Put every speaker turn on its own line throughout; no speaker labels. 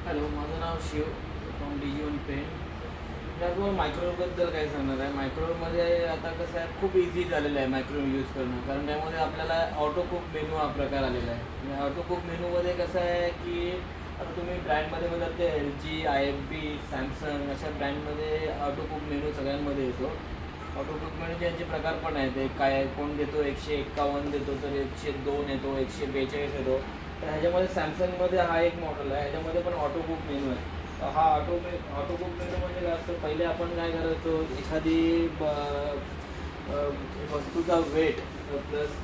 Hello, माझं नाव Shiv from DG1 paint. त्याचबरोबर मायक्रोवेव्हबद्दल काय सांगणार आहे. मायक्रोवेव्हमध्ये आता कसं आहे, खूप इझी झालेलं आहे मायक्रोवेव्ह यूज करणं. कारण त्यामध्ये आपल्याला ऑटो कुक मेनू हा प्रकार आलेला आहे. म्हणजे ऑटो कुक मेनूमध्ये कसं आहे की आता तुम्ही ब्रँडमध्ये बघाल ते LG, IFB, सॅमसंग अशा ब्रँडमध्ये ऑटो कुक मेनू सगळ्यांमध्ये येतो. ऑटो कुक मेनूचे यांचे प्रकार पण आहेत. एक काय कोण देतो 151 देतो, तर 102 येतो, 142 येतो. तर ह्याच्यामध्ये सॅमसंगमध्ये हा एक मॉडेल आहे. ह्याच्यामध्ये पण ऑटो कुक मेनू आहे. हा ऑटो कुक मेनू म्हणजे काय असतं, पहिले आपण काय करायचो, एखादी वस्तूचा वेट प्लस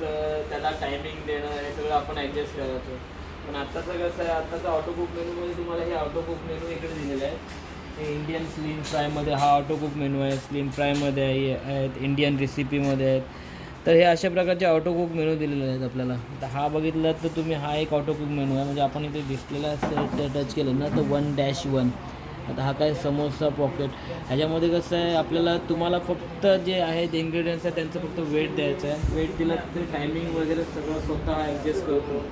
त्याला टायमिंग देणं हे सगळं आपण ॲडजस्ट करायचो. पण आत्ताचं कसं आहे, आत्ताचा ऑटो कुक मेनूमध्ये तुम्हाला हे ऑटो कुक मेनू इकडे दिलेले आहे. हे इंडियन स्लिम फ्रायमध्ये हा ऑटो कुक मेनू आहे, स्लिम फ्रायमध्ये आहेत, इंडियन रेसिपीमध्ये आहेत. तर हे अशा प्रकारचे ऑटो कुक मेनू दिलेले आहेत आपल्याला. तर हा बघितला तर तुम्ही हा एक ऑटो कुक मेनू आहे. म्हणजे आपण इथे डिस्प्लेला टच केलं ना तर 1-1. आता हा काय समोसा पॉकेट. ह्याच्यामध्ये कसं आहे, आपल्याला तुम्हाला फक्त जे आहेत इन्ग्रेडियंट्स आहेत त्यांचं फक्त वेट द्यायचं आहे. वेट दिलं तर टायमिंग वगैरे सगळं स्वतः ॲडजस्ट करतो.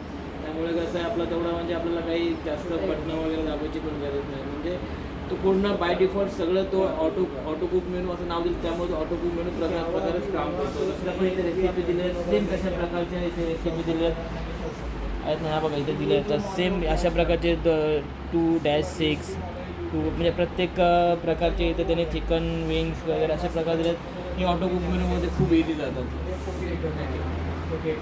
त्यामुळे कसं आहे, आपलं तेवढं म्हणजे आपल्याला काही जास्त बटणं वगैरे दाबायची पण गरज नाही. म्हणजे तो पूर्ण बाय डिफॉल्ट सगळं तो ऑटो कुक मेनू असं नाव दिलं, त्यामुळे ऑटो कुक मेनू प्रकारेच काम करतो. दुसऱ्या पण इथे रेसिपी दिले आहेत, सेम कशा प्रकारच्या इथे रेसिपी दिले आहेत ना. ह्या बघा इथे दिले आहेत, तर सेम अशा प्रकारचे 2-6 म्हणजे प्रत्येक प्रकारचे इथे त्याने चिकन विंग्स वगैरे अशा प्रकार दिले आहेत. हे ऑटो कुक मेनूमध्ये खूप इझी जातात. ओके.